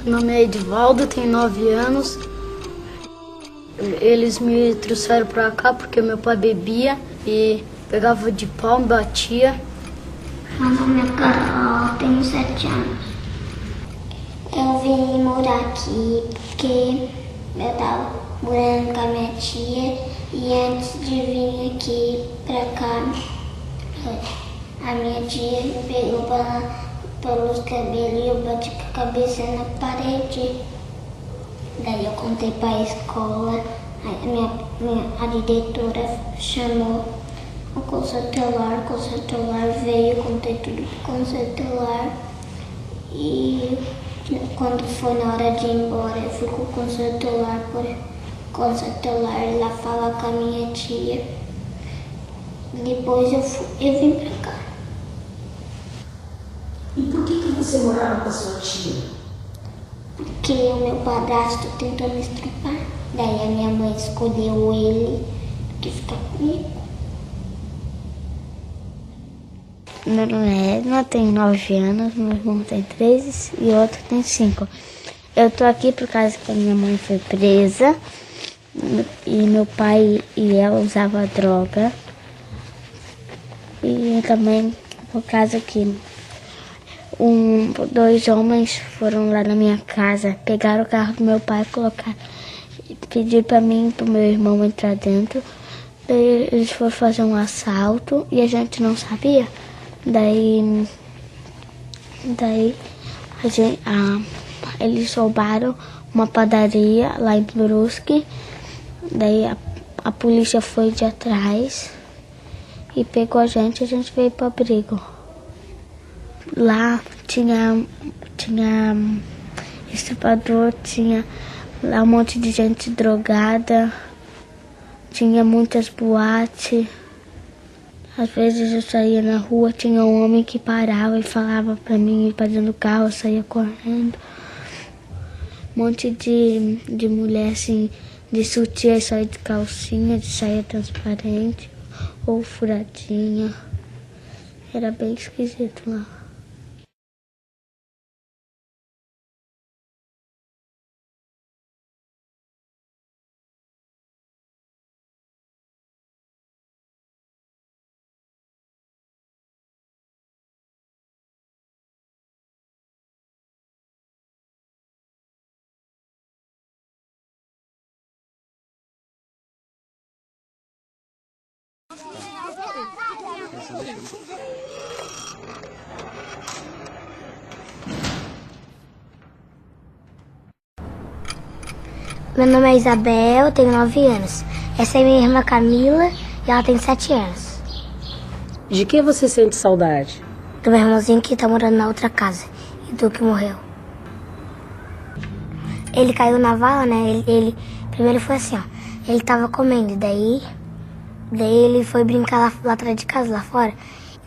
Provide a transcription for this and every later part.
Meu nome é Edivaldo, tenho 9 anos. Eles me trouxeram pra cá porque meu pai bebia e pegava de pau, me batia. Meu nome é Carol, tenho 7 anos. Eu vim morar aqui porque eu estava morando com a minha tia e antes de vir aqui pra cá, a minha tia me pegou pelos cabelos e eu bati com a cabeça na parede. Daí eu contei pra escola, a diretora chamou o conselho tutelar veio, contei tudo pro conselho tutelar e quando foi na hora de ir embora eu fui com o conselho tutelar lá falar com a minha tia. Depois eu vim pra cá. E por que você morava com a sua tia? Porque o meu padrasto tentou me estrupar. Daí a minha mãe escolheu ele que ficar comigo. Meu nome é Edna, tenho 9 anos, meu irmão tem 3 e o outro tem 5. Eu tô aqui por causa que a minha mãe foi presa e meu pai e ela usavam droga. E também por causa que 2 homens foram lá na minha casa, pegaram o carro do meu pai, colocaram, pediram pra mim e pro meu irmão entrar dentro. Daí eles foram fazer um assalto e a gente não sabia. Daí eles roubaram uma padaria lá em Brusque. Daí a polícia foi de atrás e pegou a gente veio para abrigo. Lá tinha estuprador, tinha lá um monte de gente drogada, tinha muitas boates. Às vezes eu saía na rua, tinha um homem que parava e falava pra mim ir pra dentro do carro, eu saía correndo. Um monte de mulher assim, de sutiã, saia de calcinha, de saia transparente ou furadinha. Era bem esquisito lá. Meu nome é Isabel, tenho 9 anos. Essa é minha irmã Camila e ela tem 7 anos. De que você sente saudade? Do meu irmãozinho que tá morando na outra casa e do que morreu. Ele caiu na vala, né? Ele primeiro foi assim, ó. Ele tava comendo, daí ele foi brincar lá atrás de casa, lá fora.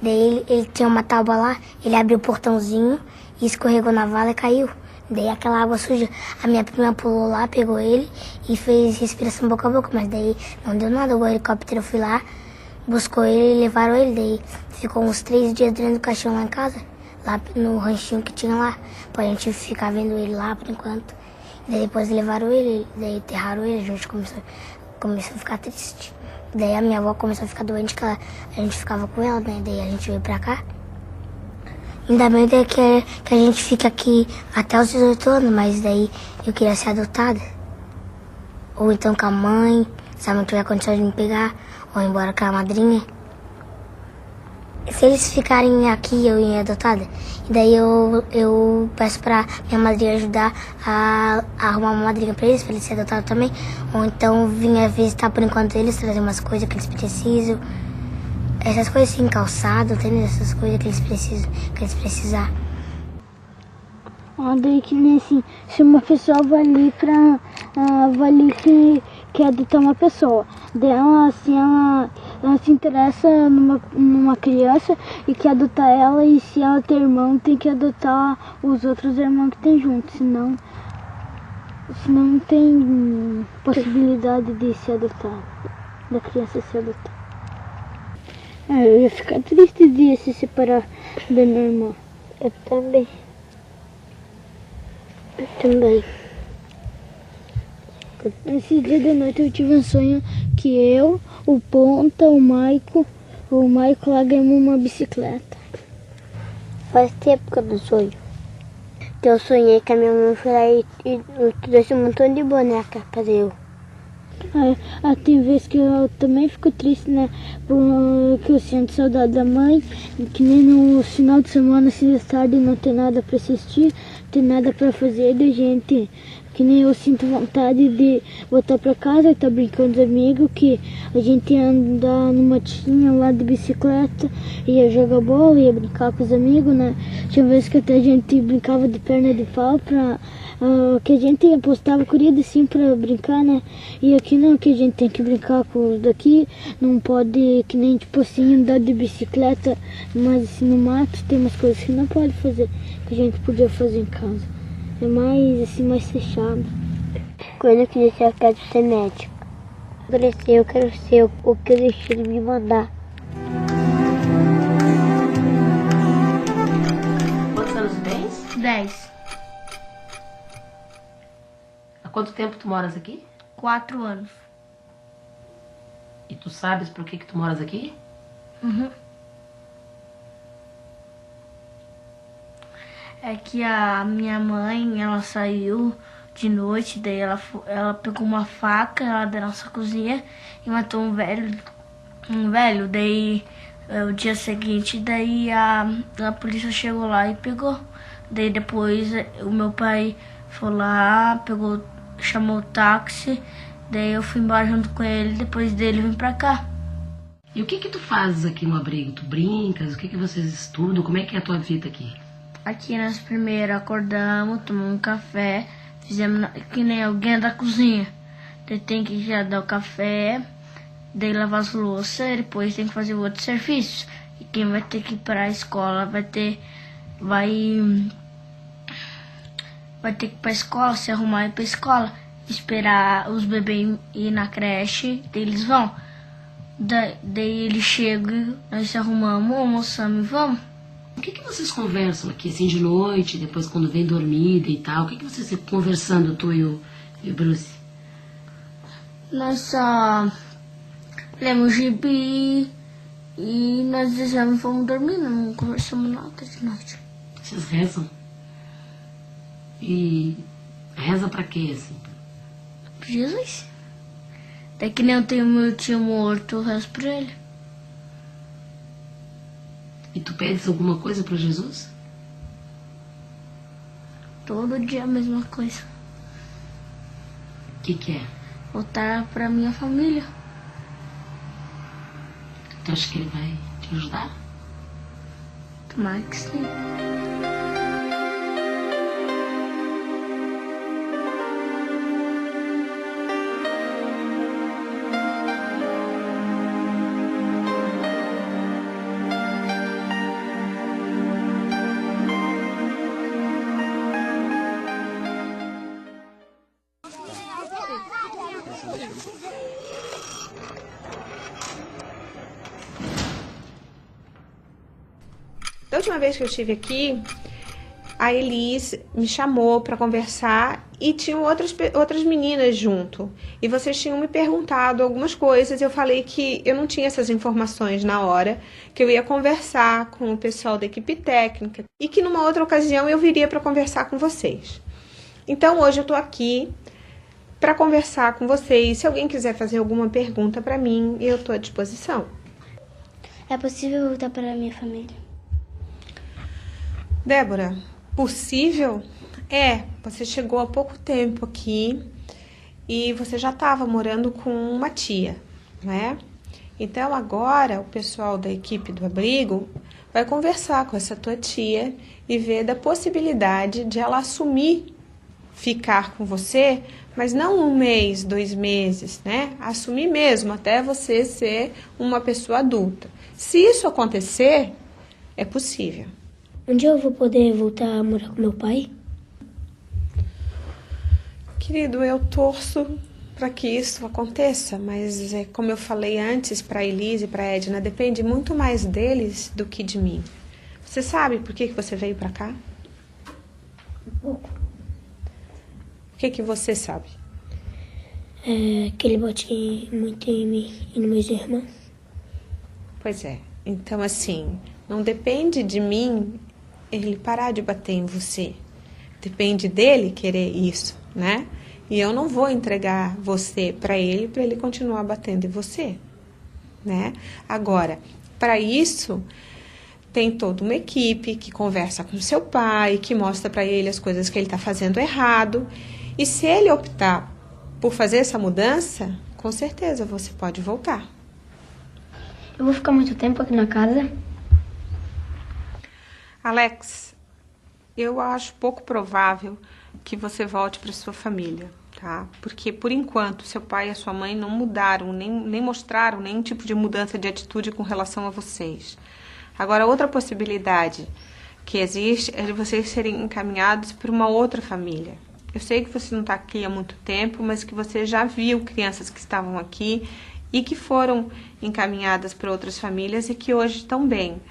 Daí ele tinha uma tábua lá, ele abriu o portãozinho e escorregou na vala e caiu. Daí aquela água suja, a minha prima pulou lá, pegou ele e fez respiração boca a boca, mas daí não deu nada. O helicóptero foi lá, buscou ele e levaram ele. Daí ficou uns 3 dias dentro do caixão lá em casa, lá no ranchinho que tinha lá, pra gente ficar vendo ele lá por enquanto. Daí depois levaram ele, daí enterraram ele, a gente começou a ficar triste. Daí a minha avó começou a ficar doente, que a gente ficava com ela, né? Daí a gente veio pra cá. Ainda bem que a gente fica aqui até os 18 anos, mas daí eu queria ser adotada. Ou então com a mãe, se a mãe tiver condição de me pegar, ou ir embora com a madrinha. Se eles ficarem aqui, eu ia adotada. E daí eu peço pra minha madrinha ajudar a arrumar uma madrinha pra eles serem adotados também. Ou então vinha visitar por enquanto eles, trazer umas coisas que eles precisam. Essas coisas assim, calçado, entendeu? Essas coisas que eles precisar. Daí que nem assim, se uma pessoa vai ali que quer adotar uma pessoa, daí ela se interessa numa criança e quer adotar ela, e se ela tem irmão, tem que adotar os outros irmãos que tem junto, senão não tem possibilidade de se adotar, da criança se adotar. Eu ia ficar triste de se separar da minha irmã. Eu também. Também. Esse dia de noite eu tive um sonho que eu, o Ponta, o Maico lá ganhamos uma bicicleta. Faz tempo que eu não sonho. Então eu sonhei que a minha mãe foi lá e trouxe um montão de boneca pra eu. Tem vezes que eu também fico triste, né? Porque eu sinto saudade da mãe, que nem no final de semana, se de tarde não tem nada pra assistir, não tem nada pra fazer, da gente, que nem eu sinto vontade de voltar pra casa e tá brincando com os amigos, que a gente ia andar numa matinha lá de bicicleta, ia jogar bola, ia brincar com os amigos, né? Tinha vezes que até a gente brincava de perna de pau que a gente apostava corrida assim pra brincar, né? E aqui não, que a gente tem que brincar com os daqui, não pode, que nem tipo assim, andar de bicicleta, mas assim no mato tem umas coisas que não pode fazer, que a gente podia fazer em casa. É mais assim, mais fechado. Quando eu crescer eu quero ser médico. Quando eu crescer eu quero ser o que o destino me mandar. Quantos anos tu tens? 10. Há quanto tempo tu moras aqui? 4 anos. E tu sabes por que tu moras aqui? Uhum. É que a minha mãe, ela saiu de noite, daí ela pegou uma faca lá da nossa cozinha e matou um velho, daí o dia seguinte, daí a polícia chegou lá e pegou. Daí depois o meu pai foi lá, chamou o táxi, daí eu fui embora junto com ele, depois dele vim pra cá. E o que tu fazes aqui no abrigo? Tu brincas? O que vocês estudam? Como é que é a tua vida aqui? Aqui nós primeiro acordamos, tomamos um café, fizemos que nem alguém da cozinha. Daí tem que já dar o café, daí lavar as louças, depois tem que fazer outros serviços. E quem vai ter que ir para a escola vai ter que ir para a escola, se arrumar e ir para a escola, esperar os bebês ir na creche, daí eles vão. Daí eles chegam, nós se arrumamos, almoçamos e vamos. O que vocês conversam aqui, assim, de noite, depois quando vem dormida e tal? O que vocês ficam conversando, tu e o Bruce? Nós só lemos gibi e nós desejamos e vamos dormir, não conversamos nada de noite. Vocês rezam? E reza pra quê, assim? Jesus. Daí que nem eu tenho meu tio morto, eu rezo pra ele. E tu pedes alguma coisa pra Jesus? Todo dia a mesma coisa. O que é? Voltar pra minha família. Tu acha que ele vai te ajudar? Tomara que sim. Da última vez que eu estive aqui, a Elis me chamou para conversar e tinham outras meninas junto. E vocês tinham me perguntado algumas coisas e eu falei que eu não tinha essas informações na hora, que eu ia conversar com o pessoal da equipe técnica e que numa outra ocasião eu viria para conversar com vocês. Então hoje eu estou aqui para conversar com vocês. Se alguém quiser fazer alguma pergunta para mim, eu estou à disposição. É possível voltar para a minha família? Débora, possível? Você chegou há pouco tempo aqui e você já estava morando com uma tia, né? Então agora o pessoal da equipe do abrigo vai conversar com essa tua tia e ver da possibilidade de ela assumir ficar com você, mas não 1 mês, 2 meses, né? Assumir mesmo até você ser uma pessoa adulta. Se isso acontecer, é possível. Um dia eu vou poder voltar a morar com meu pai? Querido, eu torço para que isso aconteça, mas como eu falei antes para a Elise e para a Edna, depende muito mais deles do que de mim. Você sabe por que você veio para cá? Um pouco. que você sabe? Que ele bate muito em mim e nos meus irmãos. Pois é. Então, assim, não depende de mim ele parar de bater em você. Depende dele querer isso, né? E eu não vou entregar você para ele continuar batendo em você, né? Agora, para isso, tem toda uma equipe que conversa com seu pai, que mostra para ele as coisas que ele está fazendo errado. E se ele optar por fazer essa mudança, com certeza você pode voltar. Eu vou ficar muito tempo aqui na casa? Alex, eu acho pouco provável que você volte para sua família, tá? Porque, por enquanto, seu pai e a sua mãe não mudaram, nem mostraram nenhum tipo de mudança de atitude com relação a vocês. Agora, outra possibilidade que existe é de vocês serem encaminhados para uma outra família. Eu sei que você não está aqui há muito tempo, mas que você já viu crianças que estavam aqui e que foram encaminhadas para outras famílias e que hoje estão bem.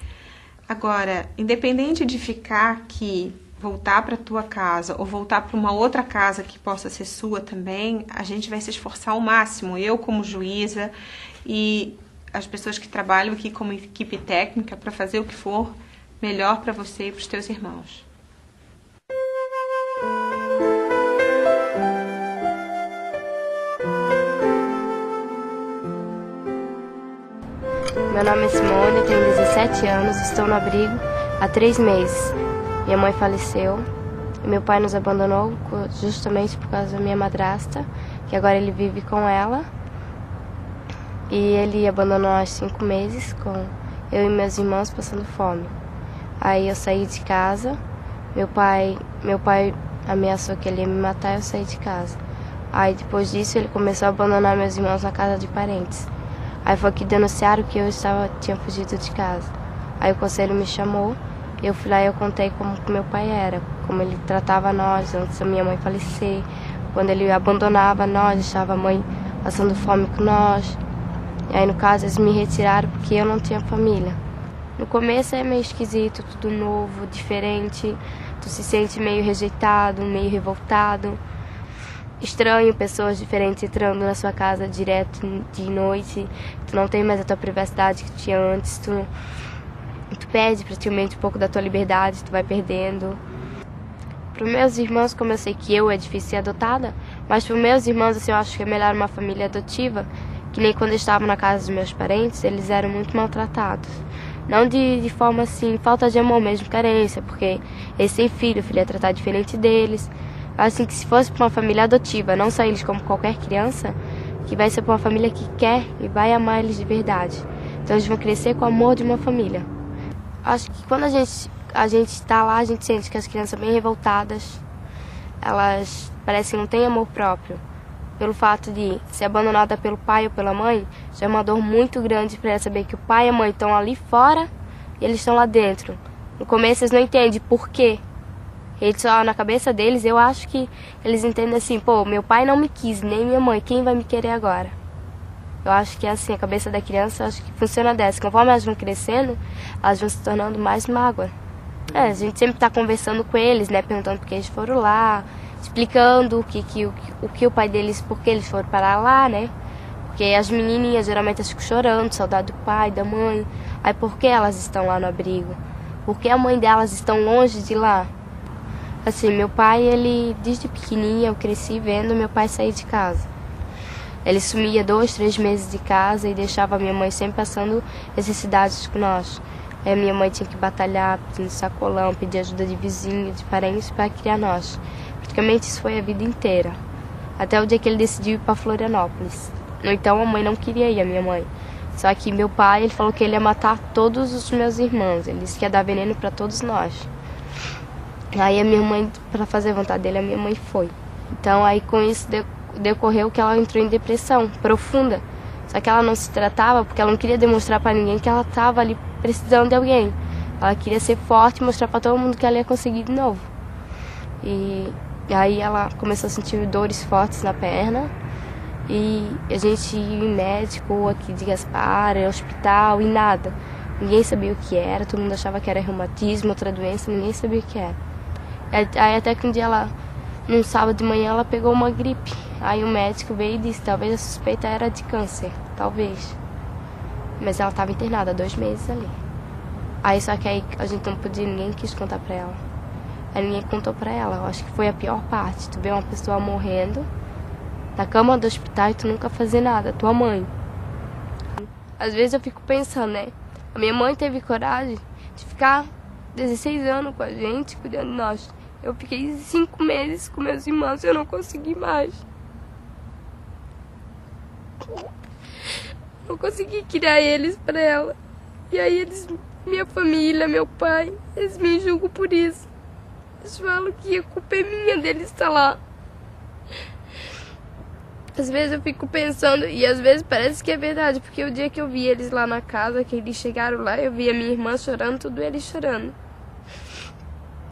Agora, independente de ficar aqui, voltar para a tua casa ou voltar para uma outra casa que possa ser sua também, a gente vai se esforçar ao máximo, eu como juíza e as pessoas que trabalham aqui como equipe técnica, para fazer o que for melhor para você e para os teus irmãos. Meu nome é Simone, tenho 17 anos, estou no abrigo há 3 meses. Minha mãe faleceu e meu pai nos abandonou justamente por causa da minha madrasta, que agora ele vive com ela. E ele abandonou há 5 meses, com eu e meus irmãos passando fome. Aí eu saí de casa, meu pai ameaçou que ele ia me matar e eu saí de casa. Aí depois disso ele começou a abandonar meus irmãos na casa de parentes. Aí foi que denunciaram que eu tinha fugido de casa. Aí o conselho me chamou, eu fui lá e eu contei como que meu pai era, como ele tratava nós antes da minha mãe falecer, quando ele abandonava nós, deixava a mãe passando fome com nós. E aí no caso eles me retiraram porque eu não tinha família. No começo é meio esquisito, tudo novo, diferente, tu se sente meio rejeitado, meio revoltado. Estranho, pessoas diferentes entrando na sua casa direto de noite. Tu não tem mais a tua privacidade que tinha antes. Tu perde praticamente um pouco da tua liberdade, tu vai perdendo. Para os meus irmãos, como eu sei que é difícil ser adotada, mas para os meus irmãos assim, eu acho que é melhor uma família adotiva, que nem quando eu estava na casa dos meus parentes, eles eram muito maltratados. Não de forma assim, falta de amor mesmo, carência, porque eles têm filho, o filho é tratado diferente deles. Assim que se fosse para uma família adotiva, não só eles como qualquer criança, que vai ser para uma família que quer e vai amar eles de verdade. Então eles vão crescer com o amor de uma família. Acho que quando a gente está lá, a gente sente que as crianças são bem revoltadas, elas parecem que não têm amor próprio. Pelo fato de ser abandonada pelo pai ou pela mãe, já é uma dor muito grande para elas saber que o pai e a mãe estão ali fora e eles estão lá dentro. No começo eles não entendem por quê. Eles só, na cabeça deles, eu acho que eles entendem assim, pô, meu pai não me quis, nem minha mãe, quem vai me querer agora? Eu acho que assim, a cabeça da criança, eu acho que funciona dessa. Conforme elas vão crescendo, elas vão se tornando mais mágoa. A gente sempre está conversando com eles, né, perguntando por que eles foram lá, explicando o que o pai deles, por que eles foram parar lá, né? Porque as menininhas geralmente ficam chorando, saudade do pai, da mãe. Aí por que elas estão lá no abrigo? Por que a mãe delas estão longe de lá? Assim, meu pai, ele, desde pequenininha, eu cresci vendo meu pai sair de casa. Ele sumia 2, 3 meses de casa e deixava a minha mãe sempre passando necessidades com nós. Aí a minha mãe tinha que batalhar, pedindo sacolão, pedir ajuda de vizinhos, de parentes para criar nós. Praticamente isso foi a vida inteira. Até o dia que ele decidiu ir para Florianópolis. Então a mãe não queria ir, a minha mãe. Só que meu pai, ele falou que ele ia matar todos os meus irmãos. Ele disse que ia dar veneno para todos nós. Aí a minha mãe, para fazer a vontade dele, a minha mãe foi. Então aí com isso decorreu que ela entrou em depressão profunda. Só que ela não se tratava porque ela não queria demonstrar para ninguém que ela estava ali precisando de alguém. Ela queria ser forte e mostrar para todo mundo que ela ia conseguir de novo. E aí ela começou a sentir dores fortes na perna. E a gente ia em médico aqui de Gaspar, hospital e nada. Ninguém sabia o que era, todo mundo achava que era reumatismo, outra doença, ninguém sabia o que era. Aí até que um dia ela num sábado de manhã ela pegou uma gripe. Aí o médico veio e disse, talvez a suspeita era de câncer, talvez. Mas ela estava internada 2 meses ali. Aí só que aí a gente não podia, ninguém quis contar pra ela. Aí ninguém contou pra ela, eu acho que foi a pior parte. Tu vê uma pessoa morrendo na cama do hospital e tu nunca fazer nada, tua mãe. Às vezes eu fico pensando, né? A minha mãe teve coragem de ficar 16 anos com a gente, cuidando de nós. Eu fiquei 5 meses com meus irmãos e eu não consegui mais. Não consegui criar eles pra ela. E aí eles, minha família, meu pai, eles me julgam por isso. Eles falam que a culpa é minha deles estar lá. Às vezes eu fico pensando, e às vezes parece que é verdade, porque o dia que eu vi eles lá na casa, que eles chegaram lá, eu vi a minha irmã chorando, tudo eles chorando.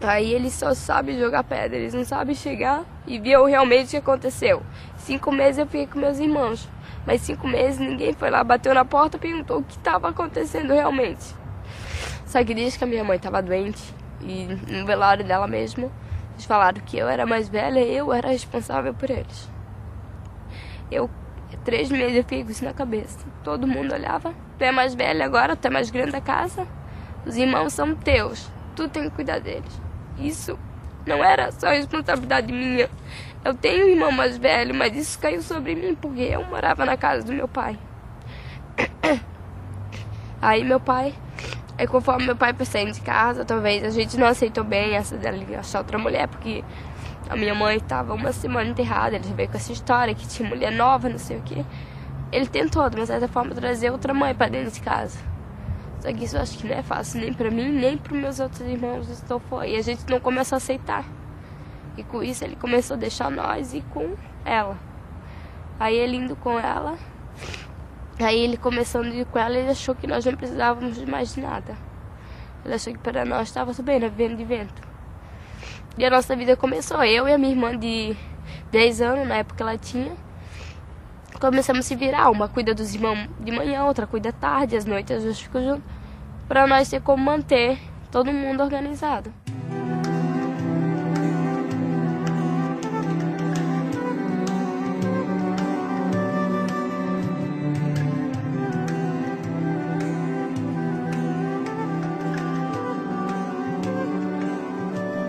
Aí eles só sabem jogar pedra, eles não sabem chegar e ver realmente o que aconteceu. 5 meses eu fiquei com meus irmãos, mas 5 meses ninguém foi lá, bateu na porta e perguntou o que estava acontecendo realmente. Só que desde que a minha mãe estava doente, e no velório dela mesmo, eles falaram que eu era mais velha e eu era responsável por eles. 3 meses eu fiquei com isso na cabeça. Todo mundo olhava, tu é mais velha agora, tu é mais grande da casa, os irmãos são teus, tu tem que cuidar deles. Isso não era só responsabilidade minha. Eu tenho um irmão mais velho, mas isso caiu sobre mim porque eu morava na casa do meu pai. Aí conforme meu pai foi saindo de casa, talvez a gente não aceitou bem essa dela achar outra mulher, porque a minha mãe estava 1 semana enterrada, ele veio com essa história que tinha mulher nova, não sei o que. Ele tentou, de uma certa forma, trazer outra mãe para dentro de casa. Só que isso eu acho que não é fácil, nem para mim, nem para meus outros irmãos. E a gente não começou a aceitar. E com isso ele começou a deixar nós ir com ela. Aí ele indo com ela, aí ele começando a ir com ela, ele achou que nós não precisávamos mais de nada. Ele achou que para nós estava tudo bem, vivendo de vento. E a nossa vida começou, eu e a minha irmã de 10 anos, na época ela tinha, começamos a se virar, uma cuida dos irmãos de manhã, outra cuida tarde, às noites as duas ficam juntas, para nós ter como manter todo mundo organizado.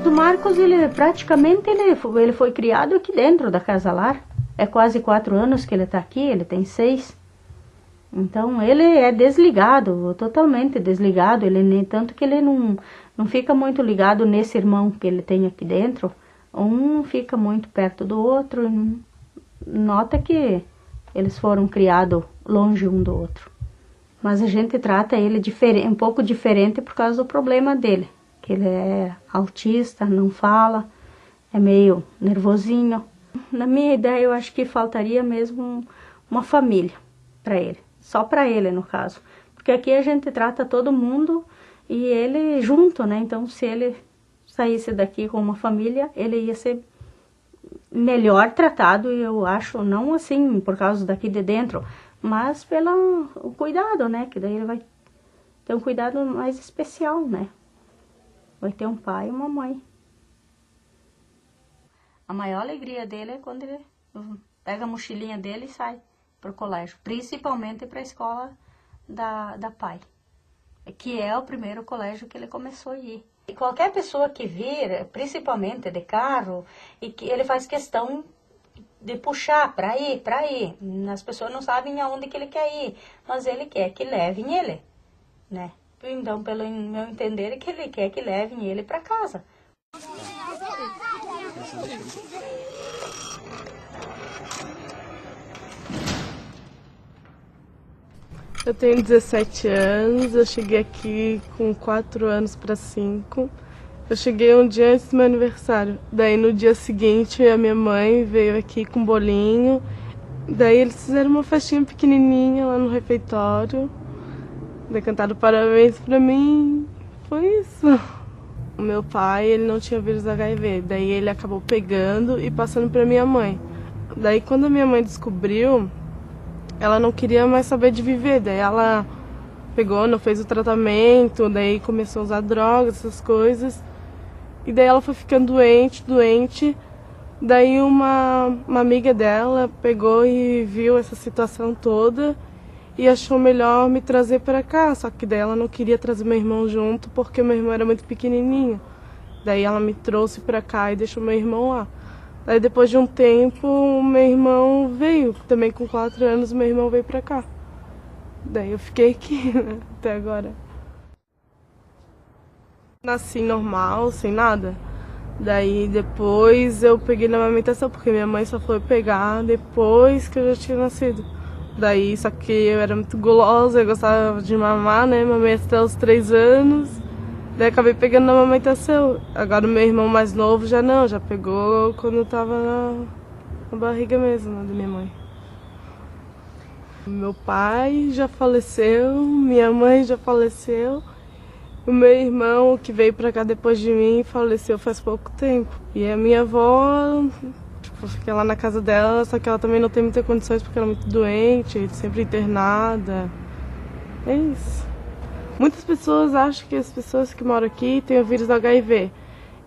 O Marcos, ele foi criado aqui dentro da Casa Lar. É quase 4 anos que ele está aqui, ele tem 6. Então ele é desligado, totalmente desligado. Tanto que ele não fica muito ligado nesse irmão que ele tem aqui dentro. Um fica muito perto do outro. Nota que eles foram criados longe um do outro. Mas a gente trata ele um pouco diferente por causa do problema dele. Que ele é autista, não fala, é meio nervosinho. Na minha ideia, eu acho que faltaria mesmo uma família para ele. Só para ele, no caso. Porque aqui a gente trata todo mundo e ele junto, né? Então, se ele saísse daqui com uma família, ele ia ser melhor tratado, eu acho. Não assim, por causa daqui de dentro, mas pelo cuidado, né? Que daí ele vai ter um cuidado mais especial, né? Vai ter um pai e uma mãe. A maior alegria dele é quando ele pega a mochilinha dele e sai para o colégio. Principalmente para a escola da PAI. Que é o primeiro colégio que ele começou a ir. E qualquer pessoa que vir, principalmente de carro, e que ele faz questão de puxar para ir. As pessoas não sabem aonde que ele quer ir, mas ele quer que levem ele, né? Então, pelo meu entender, é que ele quer que levem ele para casa. Eu tenho 17 anos, eu cheguei aqui com 4 anos para 5. Eu cheguei um dia antes do meu aniversário. Daí no dia seguinte a minha mãe veio aqui com um bolinho. Daí eles fizeram uma festinha pequenininha lá no refeitório. Daí cantaram parabéns pra mim, foi isso. O meu pai, ele não tinha vírus HIV, daí ele acabou pegando e passando pra minha mãe. Daí quando a minha mãe descobriu, ela não queria mais saber de viver, daí ela pegou, não fez o tratamento, daí começou a usar drogas, essas coisas. E daí ela foi ficando doente, Daí uma amiga dela pegou e viu essa situação toda e achou melhor me trazer para cá. Só que daí ela não queria trazer meu irmão junto porque meu irmão era muito pequenininho. Daí ela me trouxe para cá e deixou meu irmão lá. Daí depois de um tempo, meu irmão veio. Também com 4 anos, meu irmão veio para cá. Daí eu fiquei aqui, né, até agora. Nasci normal, sem nada. Daí depois eu peguei na amamentação, porque minha mãe só foi pegar depois que eu já tinha nascido. Daí, só que eu era muito gulosa, eu gostava de mamar, né? Mamei até os 3 anos. Daí acabei pegando na amamentação. Agora o meu irmão mais novo já não, já pegou quando eu tava na barriga mesmo, né, da minha mãe. Meu pai já faleceu, minha mãe já faleceu. O meu irmão, que veio pra cá depois de mim, faleceu faz pouco tempo. E a minha avó, tipo, fiquei lá na casa dela, só que ela também não tem muitas condições porque ela é muito doente, sempre internada. É isso. Muitas pessoas acham que as pessoas que moram aqui têm o vírus do HIV.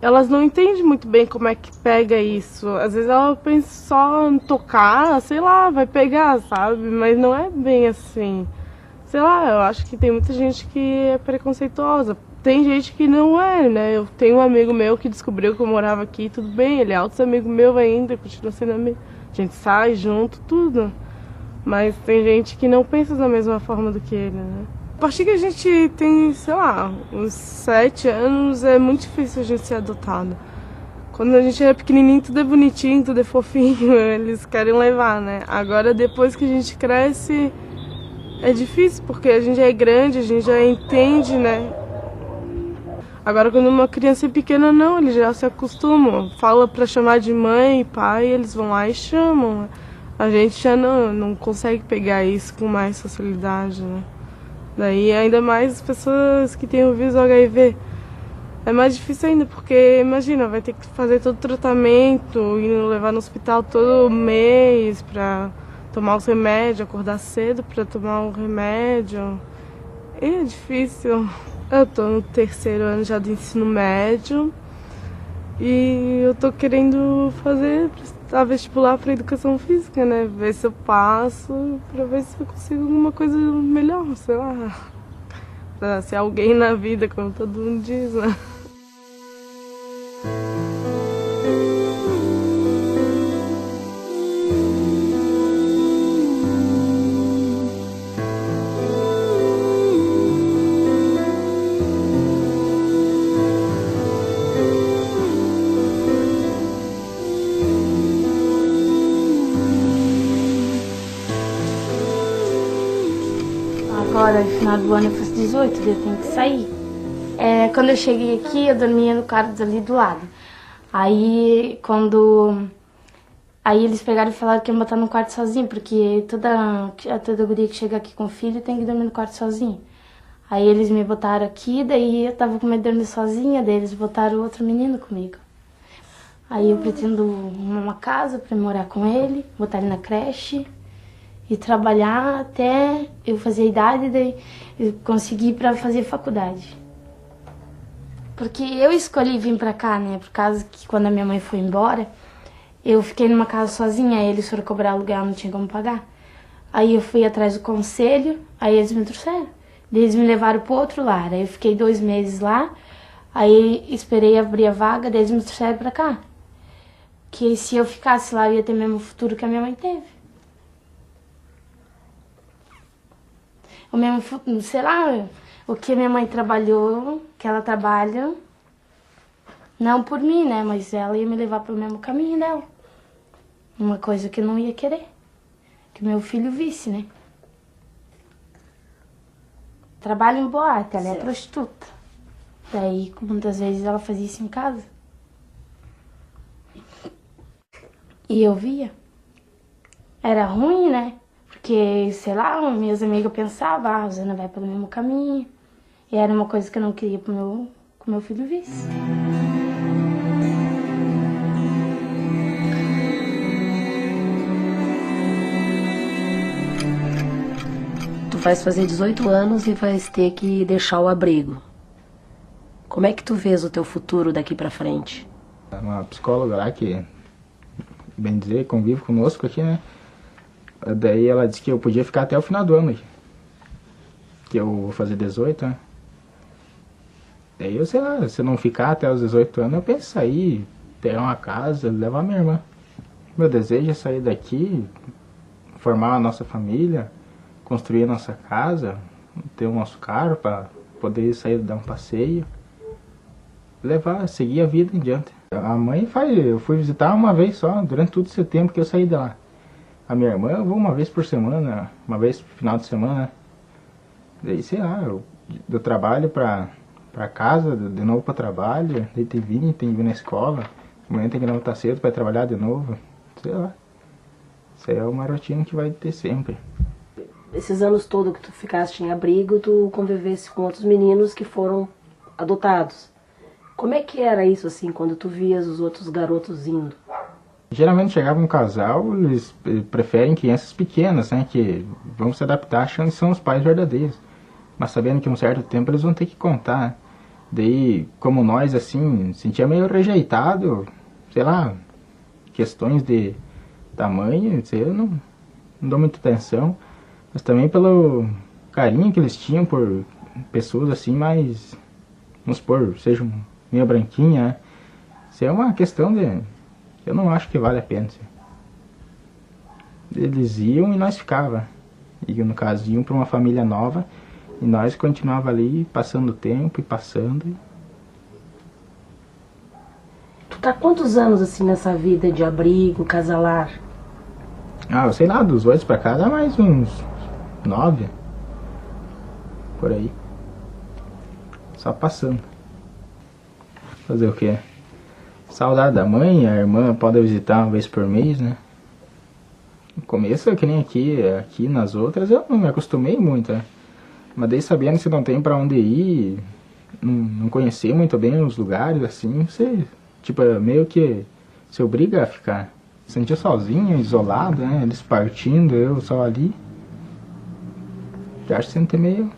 Elas não entendem muito bem como é que pega isso. Às vezes ela pensa só em tocar, sei lá, vai pegar, sabe? Mas não é bem assim. Sei lá, eu acho que tem muita gente que é preconceituosa. Tem gente que não é, né? Eu tenho um amigo meu que descobriu que eu morava aqui, tudo bem, ele é outro amigo meu ainda, continua sendo amigo. A gente sai junto, tudo. Mas tem gente que não pensa da mesma forma do que ele, né? A partir que a gente tem, sei lá, uns 7 anos, é muito difícil a gente ser adotado. Quando a gente é pequenininho, tudo é bonitinho, tudo é fofinho, eles querem levar, né? Agora, depois que a gente cresce, é difícil, porque a gente é grande, a gente já entende, né? Agora, quando uma criança é pequena, não, eles já se acostumam. Fala pra chamar de mãe e pai, eles vão lá e chamam. A gente já não consegue pegar isso com mais facilidade, né? Daí, ainda mais as pessoas que têm o vírus HIV. É mais difícil ainda, porque, imagina, vai ter que fazer todo o tratamento, ir levar no hospital todo mês pra tomar os remédios, acordar cedo pra tomar o remédio. É difícil. Eu tô no 3º ano já do ensino médio e eu tô querendo prestar vestibular para educação física, né? Ver se eu passo pra ver se eu consigo alguma coisa melhor, sei lá. Pra ser alguém na vida, como todo mundo diz, né? Agora, no final do ano, eu faço 18, daí eu tenho que sair. Quando eu cheguei aqui, eu dormia no quarto ali do lado. Aí eles pegaram e falaram que iam botar no quarto sozinho, porque toda guria que chega aqui com filho tem que dormir no quarto sozinho. Aí eles me botaram aqui, daí eu tava com medo de dormir sozinha, daí eles botaram outro menino comigo. Aí eu pretendo uma casa pra morar com ele, botar ele na creche e trabalhar até eu fazer a idade, daí eu conseguir para fazer faculdade. Porque eu escolhi vir pra cá, né, por causa que quando a minha mãe foi embora, eu fiquei numa casa sozinha, aí eles foram cobrar aluguel, não tinha como pagar. Aí eu fui atrás do conselho, aí eles me trouxeram. Daí eles me levaram pro outro lar, aí eu fiquei 2 meses lá, aí esperei abrir a vaga, daí eles me trouxeram pra cá. Que se eu ficasse lá, eu ia ter o mesmo futuro que a minha mãe teve. O mesmo futuro, sei lá, o que minha mãe trabalhou, que ela trabalha, não por mim, né, mas ela ia me levar pelo mesmo caminho dela. Uma coisa que eu não ia querer, que meu filho visse, né. Trabalha em boate, ela é prostituta. Daí, muitas vezes ela fazia isso em casa. E eu via. Era ruim, né? Porque, sei lá, minhas amigas pensavam, a Rosana vai pelo mesmo caminho. E era uma coisa que eu não queria que o meu filho visse. Tu vais fazer 18 anos e vais ter que deixar o abrigo. Como é que tu vês o teu futuro daqui pra frente? Uma psicóloga lá que bem dizer, convive conosco aqui, né? Daí ela disse que eu podia ficar até o final do ano aqui. Que eu vou fazer 18, né? Daí eu, sei lá, se eu não ficar até os 18 anos, eu penso em sair, pegar uma casa, levar minha irmã. Meu desejo é sair daqui, formar a nossa família, construir a nossa casa, ter o nosso carro para poder sair dar um passeio, seguir a vida em diante. A mãe eu fui visitar uma vez só, durante todo esse tempo que eu saí de lá. A minha irmã eu vou uma vez por semana, uma vez no final de semana. Daí, sei lá, eu trabalho para casa, de novo para trabalho, daí tem que vir na escola, amanhã tem que levantar cedo para trabalhar de novo, sei lá. Isso aí é uma rotina que vai ter sempre. Esses anos todos que tu ficaste em abrigo, tu convivesse com outros meninos que foram adotados. Como é que era isso, assim, quando tu vias os outros garotos indo? Geralmente chegava um casal, eles preferem crianças pequenas, né, que vão se adaptar achando que são os pais verdadeiros. Mas sabendo que um certo tempo eles vão ter que contar, né? Daí, como nós, assim, sentia meio rejeitado, sei lá, questões de tamanho, sei, eu não dou muita atenção. Mas também pelo carinho que eles tinham por pessoas assim mais, vamos supor, sejam meio branquinha, né? Isso é uma questão de... eu não acho que vale a pena. Assim. Eles iam e nós ficava. E no caso, iam para uma família nova e nós continuava ali, passando o tempo e passando. Tu tá quantos anos assim nessa vida de abrigo, casalar? Ah, eu sei lá, dos 8 pra cá dá mais uns 9. Por aí. Só passando. Fazer o quê? Saudade da mãe, a irmã pode visitar uma vez por mês, né? No começo, é que nem aqui nas outras, eu não me acostumei muito, né? Mas daí sabendo que você não tem pra onde ir, não conhecer muito bem os lugares, assim, você, tipo, meio que se obriga a ficar. Se sentir sozinho, isolado, né? Eles partindo, eu só ali. Já acho que você meio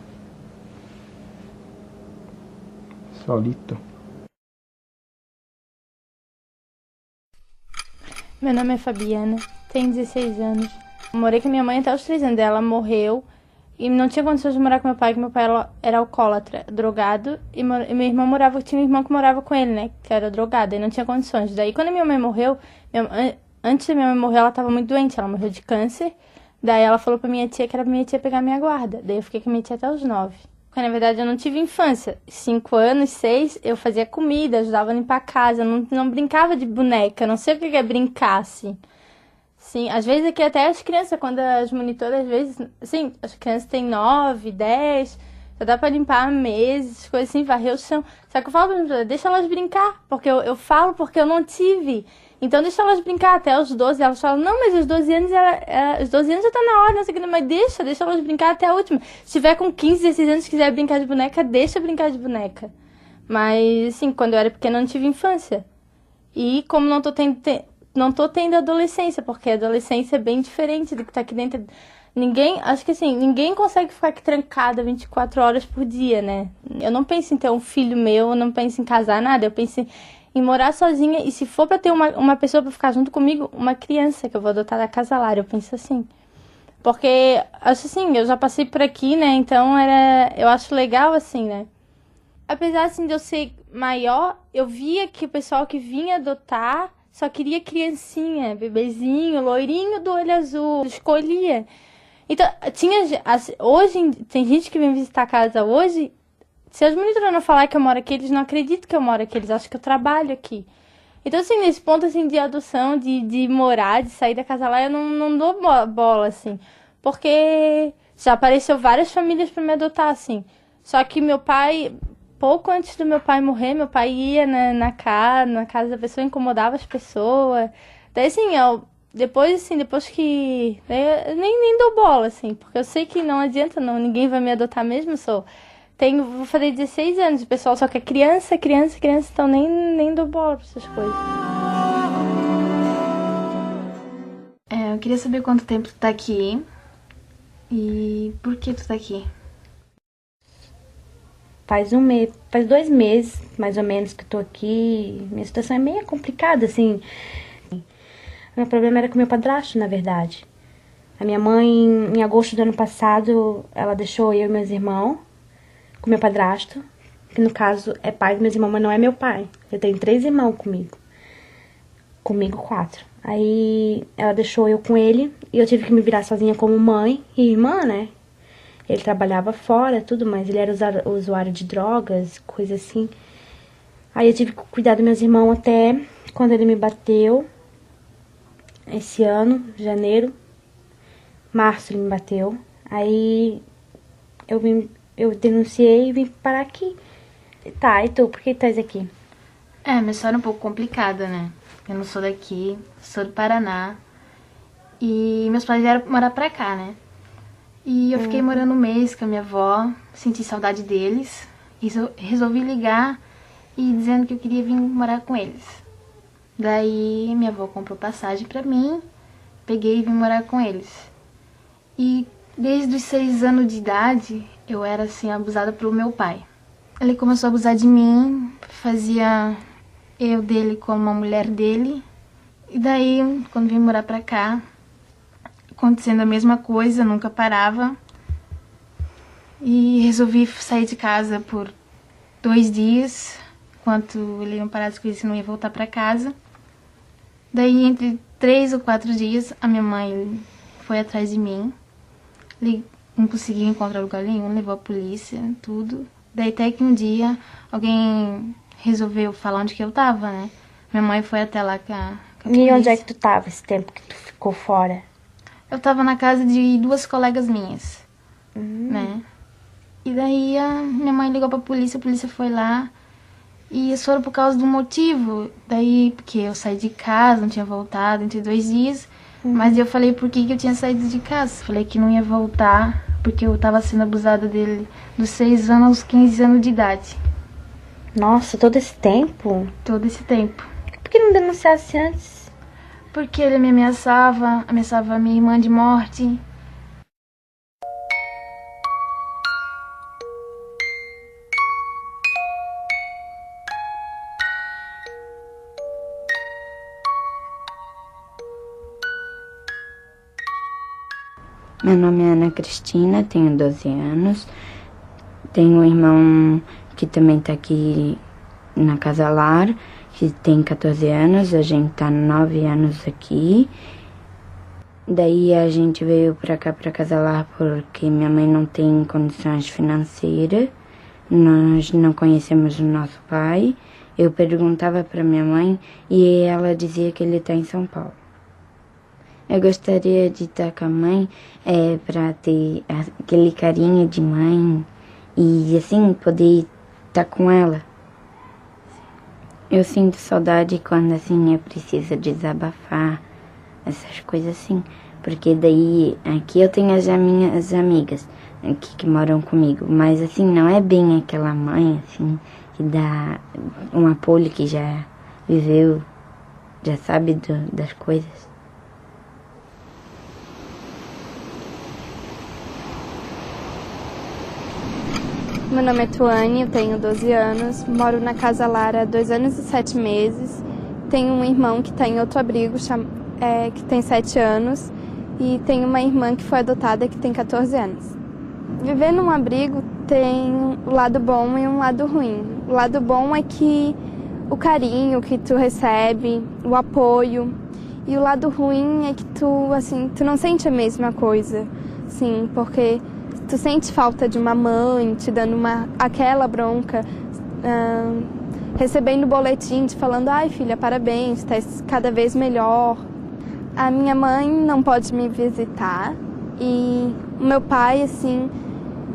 solito. Meu nome é Fabiana, tenho 16 anos. Morei com minha mãe até os 3 anos. Ela morreu e não tinha condições de morar com meu pai, porque meu pai era alcoólatra, drogado. E meu irmão tinha um irmão que morava com ele, né? Que era drogado e não tinha condições. Daí, quando minha mãe morreu, antes da minha mãe morrer, ela estava muito doente. Ela morreu de câncer. Daí ela falou pra minha tia que era pra minha tia pegar minha guarda. Daí eu fiquei com minha tia até os 9. Porque, na verdade, eu não tive infância. 5 anos, 6, eu fazia comida, ajudava a limpar a casa. Eu não brincava de boneca. Não sei o que é brincar, assim. Sim, às vezes aqui até as crianças, quando as monitoras, às vezes... Assim, as crianças têm 9, 10... Já dá pra limpar meses, coisas assim, varrer o chão. Só que eu falo pra mim, deixa elas brincar. Porque eu falo porque eu não tive... Então deixa elas brincar até os 12. Elas falam, não, mas os 12 anos, os 12 anos já tá na hora, não sei o que. Mas deixa elas brincar até a última. Se tiver com 15, 16 anos e quiser brincar de boneca, deixa brincar de boneca. Mas, assim, quando eu era pequena, eu não tive infância. E como não tô tendo adolescência, porque a adolescência é bem diferente do que tá aqui dentro. Acho que assim, ninguém consegue ficar aqui trancada 24 horas por dia, né? Eu não penso em ter um filho meu, eu não penso em casar, nada. Eu penso em morar sozinha, e se for pra ter uma pessoa pra ficar junto comigo, uma criança que eu vou adotar da Casalar, eu penso assim. Porque, acho assim, eu já passei por aqui, né, então eu acho legal assim, né. Apesar, assim, de eu ser maior, eu via que o pessoal que vinha adotar só queria criancinha, bebezinho, loirinho do olho azul, escolhia. Então, hoje, tem gente que vem visitar a casa hoje... Se as monitoras não falar que eu moro aqui, eles não acreditam que eu moro aqui, eles acham que eu trabalho aqui. Então, assim, nesse ponto, assim, de adoção, de morar, de sair da casa lá, eu não dou bola, assim. Porque já apareceu várias famílias pra me adotar, assim. Só que meu pai, pouco antes do meu pai morrer, meu pai ia na casa da pessoa, incomodava as pessoas. Daí, assim, depois que... Eu nem dou bola, assim, porque eu sei que não adianta, ninguém vai me adotar mesmo, vou fazer 16 anos, o pessoal só quer criança, então nem dou bola pra essas coisas. Eu queria saber quanto tempo tu tá aqui e por que tu tá aqui. Faz 2 meses, mais ou menos, que eu tô aqui. Minha situação é meio complicada, assim. O meu problema era com meu padrasto, na verdade. A minha mãe, em agosto do ano passado, ela deixou eu e meus irmãos com meu padrasto, que no caso é pai dos meus irmãos, mas não é meu pai. Eu tenho 3 irmãos comigo. Comigo 4. Aí ela deixou eu com ele e eu tive que me virar sozinha como mãe e irmã, né? Ele trabalhava fora, tudo, mas ele era usuário de drogas, coisa assim. Aí eu tive que cuidar dos meus irmãos até quando ele me bateu. Esse ano, janeiro, março ele me bateu. Aí eu denunciei e vim parar aqui. Tá, e tu, por que estás aqui? Minha história é um pouco complicada, né? Eu não sou daqui, sou do Paraná. E meus pais vieram morar pra cá, né? E eu fiquei morando um mês com a minha avó, senti saudade deles. E resolvi ligar e dizendo que eu queria vir morar com eles. Daí minha avó comprou passagem pra mim, peguei e vim morar com eles. E desde os 6 anos de idade, eu era assim, abusada pelo meu pai. Ele começou a abusar de mim, fazia eu dele como uma mulher dele. E daí, quando vim morar pra cá, acontecendo a mesma coisa, nunca parava. E resolvi sair de casa por 2 dias, enquanto ele ia parar de coisas e não ia voltar pra casa. Daí, entre 3 ou 4 dias, a minha mãe foi atrás de mim. Não conseguia encontrar lugar nenhum, levou a polícia, tudo. Daí até que um dia alguém resolveu falar onde que eu tava, né? Minha mãe foi até lá com a polícia. E onde é que tu tava esse tempo que tu ficou fora? Eu tava na casa de 2 colegas minhas, né? E daí a minha mãe ligou pra polícia, a polícia foi lá. E eles foram por causa do motivo. Daí, porque eu saí de casa, não tinha voltado entre 2 dias. Mas eu falei por que eu tinha saído de casa. Falei que não ia voltar, porque eu tava sendo abusada dele dos 6 anos aos 15 anos de idade. Nossa, todo esse tempo? Todo esse tempo. Por que não denunciasse antes? Porque ele me ameaçava a minha irmã de morte. Meu nome é Ana Cristina, tenho 12 anos. Tenho um irmão que também tá aqui na Casa Lar, que tem 14 anos. A gente tá 9 anos aqui. Daí a gente veio pra cá, pra Casa Lar, porque minha mãe não tem condições financeiras. Nós não conhecemos o nosso pai. Eu perguntava pra minha mãe e ela dizia que ele tá em São Paulo. Eu gostaria de estar com a mãe para ter aquele carinho de mãe e assim poder estar com ela. Eu sinto saudade quando assim eu preciso desabafar, essas coisas assim. Porque daí aqui eu tenho as minhas amigas aqui que moram comigo, mas assim não é bem aquela mãe assim que dá um apoio, que já viveu, já sabe das coisas. Meu nome é Tuane, eu tenho 12 anos, moro na Casa Lar há 2 anos e 7 meses. Tenho um irmão que está em outro abrigo, que tem 7 anos, e tenho uma irmã que foi adotada que tem 14 anos. Viver num abrigo tem um lado bom e um lado ruim. O lado bom é que o carinho que tu recebe, o apoio, e o lado ruim é que tu não sente a mesma coisa, assim, porque tu sente falta de uma mãe te dando aquela bronca, recebendo boletim te falando: ai filha, parabéns, tá cada vez melhor. A minha mãe não pode me visitar e o meu pai, assim,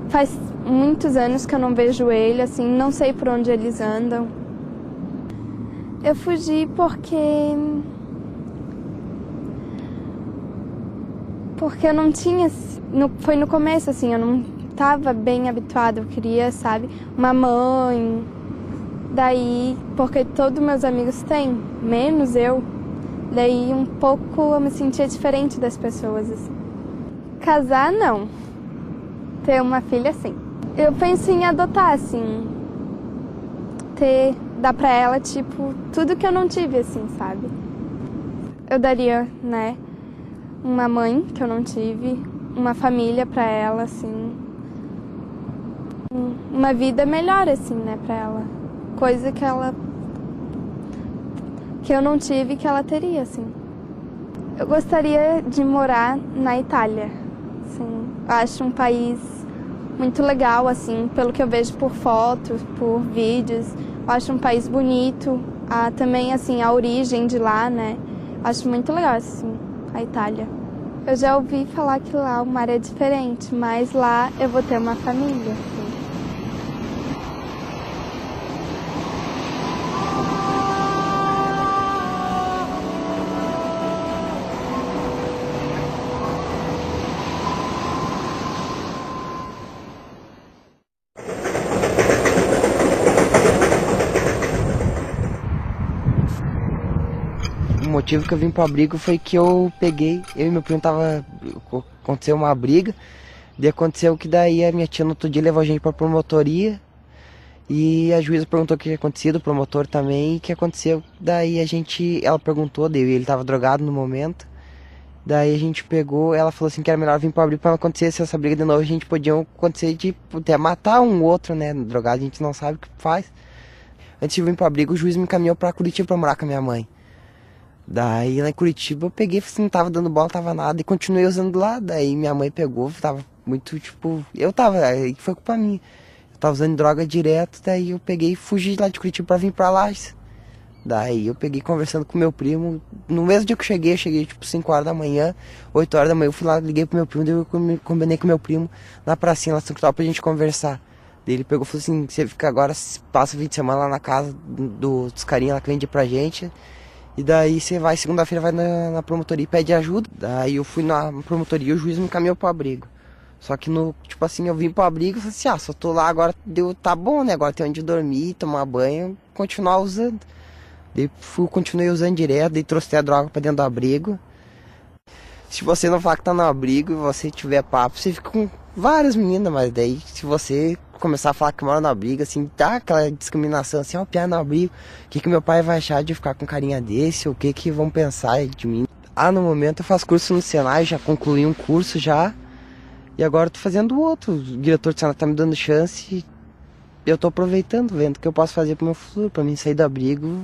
faz muitos anos que eu não vejo ele, assim, não sei por onde eles andam. Eu fugi porque eu não tinha, foi no começo, assim, eu não estava bem habituada, eu queria, sabe, uma mãe. Daí, porque todos meus amigos têm, menos eu, daí um pouco eu me sentia diferente das pessoas, assim. Casar, não. Ter uma filha, sim. Eu penso em adotar, assim, dar pra ela, tipo, tudo que eu não tive, assim, sabe? eu daria, né, uma mãe que eu não tive, uma família pra ela, assim, uma vida melhor, assim, né, pra ela. Coisa que eu não tive, que ela teria, assim. Eu gostaria de morar na Itália, assim. Eu acho um país muito legal, assim, pelo que eu vejo por fotos, por vídeos. Eu acho um país bonito. Também, assim, a origem de lá, né? Acho muito legal, assim, a Itália. Eu já ouvi falar que lá o mar é diferente, mas lá eu vou ter uma família, assim. O motivo que eu vim pro abrigo foi que eu e meu primo aconteceu uma briga, daí aconteceu que daí a minha tia no outro dia levou a gente pra promotoria e a juíza perguntou o que tinha acontecido, o promotor também, e o que aconteceu, daí ela perguntou, daí ele tava drogado no momento, daí a gente pegou, ela falou assim que era melhor vir pro abrigo pra não acontecer essa briga de novo, a gente podia acontecer de até matar um outro, né, drogado, a gente não sabe o que faz. Antes de vir pro abrigo, o juiz me encaminhou pra Curitiba pra morar com a minha mãe. Daí lá em Curitiba eu peguei, não tava dando bola, não tava nada, e continuei usando lá. Daí minha mãe pegou, tava muito aí foi culpa minha. Eu tava usando droga direto, daí eu peguei e fugi lá de Curitiba pra vir pra Lages. Daí eu peguei conversando com meu primo, no mesmo dia que eu cheguei tipo 5 horas da manhã, 8 horas da manhã, eu fui lá, liguei pro meu primo, daí eu combinei com meu primo na pracinha lá em São Cristóvão pra gente conversar. Daí ele pegou e falou assim, você fica agora, passa o fim de semana lá na casa dos carinha lá que vende pra gente. E daí você vai, segunda-feira vai na promotoria e pede ajuda. Daí eu fui na promotoria e o juiz me encaminhou pro abrigo. Só que tipo assim, eu vim pro abrigo e falei assim, só tô lá agora, tá bom, né? Agora tem onde dormir, tomar banho, continuar usando. Daí continuei usando direto, daí trouxe a droga pra dentro do abrigo. Se você não falar que tá no abrigo e você tiver papo, você fica com várias meninas, mas daí se você começar a falar que mora no abrigo, assim, tá aquela discriminação, assim, ó, piar no abrigo, o que meu pai vai achar de ficar com carinha desse, o que vão pensar de mim. No momento eu faço curso no Senai, já concluí um curso já, e agora eu tô fazendo outro, o diretor do Senai tá me dando chance, e eu tô aproveitando, vendo o que eu posso fazer pro meu futuro, pra mim sair do abrigo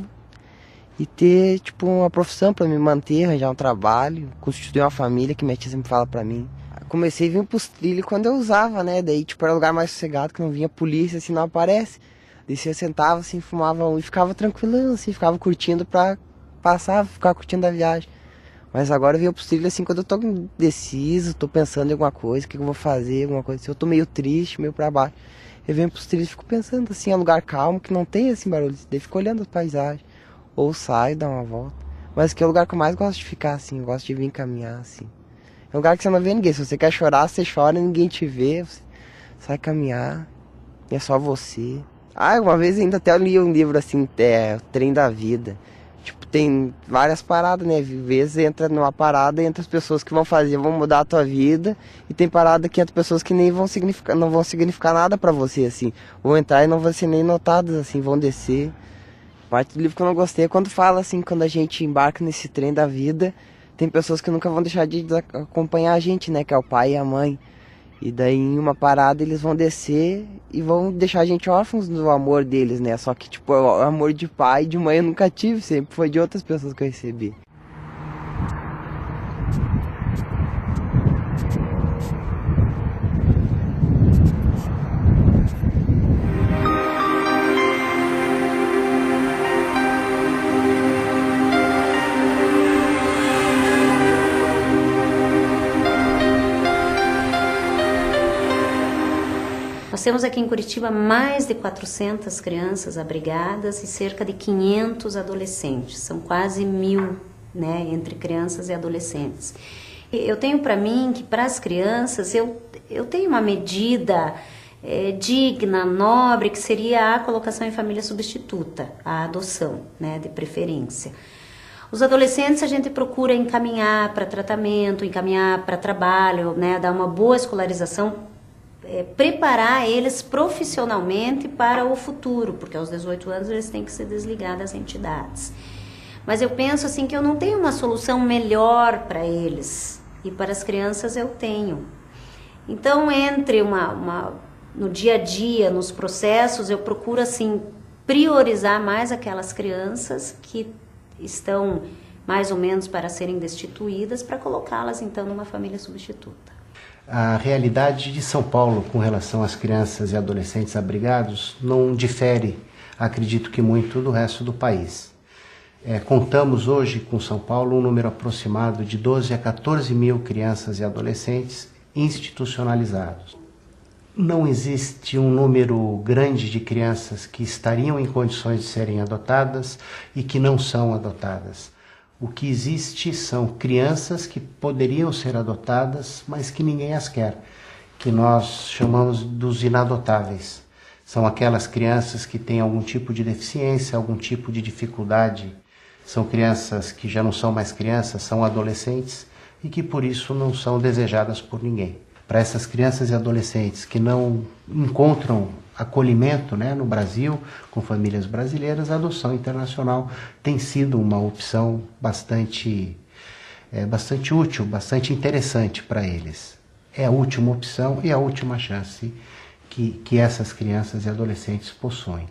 e ter, tipo, uma profissão pra me manter, arranjar um trabalho, constituir uma família, que minha tia sempre fala pra mim. Comecei a vir pros trilhos quando eu usava, né? Daí, tipo, era um lugar mais sossegado, que não vinha polícia, assim, não aparece. Daí eu sentava, assim, fumava e ficava tranquilão, assim, ficava curtindo pra passar, ficar curtindo a viagem. Mas agora eu venho pros trilhos, assim, quando eu tô indeciso, tô pensando em alguma coisa, o que eu vou fazer, alguma coisa assim. Eu tô meio triste, meio pra baixo. Eu venho pros trilhos e fico pensando, assim, é um lugar calmo, que não tem, assim, barulho. Daí fico olhando as paisagens. Ou saio, dá uma volta. Mas que é o lugar que eu mais gosto de ficar, assim, eu gosto de vir caminhar, assim. É um lugar que você não vê ninguém. Se você quer chorar, você chora, ninguém te vê. Você sai caminhar. E é só você. Uma vez ainda até eu li um livro assim, O Trem da Vida. Tipo, tem várias paradas, né? Às vezes entra numa parada e entra as pessoas que vão mudar a tua vida. E tem parada que entra pessoas que nem não vão significar nada pra você, assim. Vão entrar e não vão ser nem notadas, assim, vão descer. Parte do livro que eu não gostei é quando fala, assim, quando a gente embarca nesse trem da vida, tem pessoas que nunca vão deixar de acompanhar a gente, né? Que é o pai e a mãe. E daí em uma parada eles vão descer e vão deixar a gente órfãos do amor deles, né? Só que tipo, o amor de pai e de mãe eu nunca tive, sempre foi de outras pessoas que eu recebi. Nós temos aqui em Curitiba mais de 400 crianças abrigadas e cerca de 500 adolescentes. São quase 1.000, né, entre crianças e adolescentes. Eu tenho para mim que para as crianças eu tenho uma medida digna, nobre, que seria a colocação em família substituta, a adoção, né, de preferência. Os adolescentes a gente procura encaminhar para tratamento, encaminhar para trabalho, né, dar uma boa escolarização, preparar eles profissionalmente para o futuro, porque aos 18 anos eles têm que se desligar das entidades. Mas eu penso assim que eu não tenho uma solução melhor para eles. E para as crianças eu tenho. Então, entre no dia a dia, nos processos, eu procuro assim priorizar mais aquelas crianças que estão mais ou menos para serem destituídas, para colocá-las então numa família substituta. A realidade de São Paulo com relação às crianças e adolescentes abrigados não difere, acredito que muito, do resto do país. Contamos hoje com São Paulo um número aproximado de 12 a 14 mil crianças e adolescentes institucionalizados. Não existe um número grande de crianças que estariam em condições de serem adotadas e que não são adotadas. O que existe são crianças que poderiam ser adotadas, mas que ninguém as quer, que nós chamamos dos inadotáveis. São aquelas crianças que têm algum tipo de deficiência, algum tipo de dificuldade. São crianças que já não são mais crianças, são adolescentes e que por isso não são desejadas por ninguém. Para essas crianças e adolescentes que não encontram acolhimento, né, no Brasil, com famílias brasileiras, a adoção internacional tem sido uma opção bastante útil, bastante interessante para eles. É a última opção e a última chance que essas crianças e adolescentes possuem.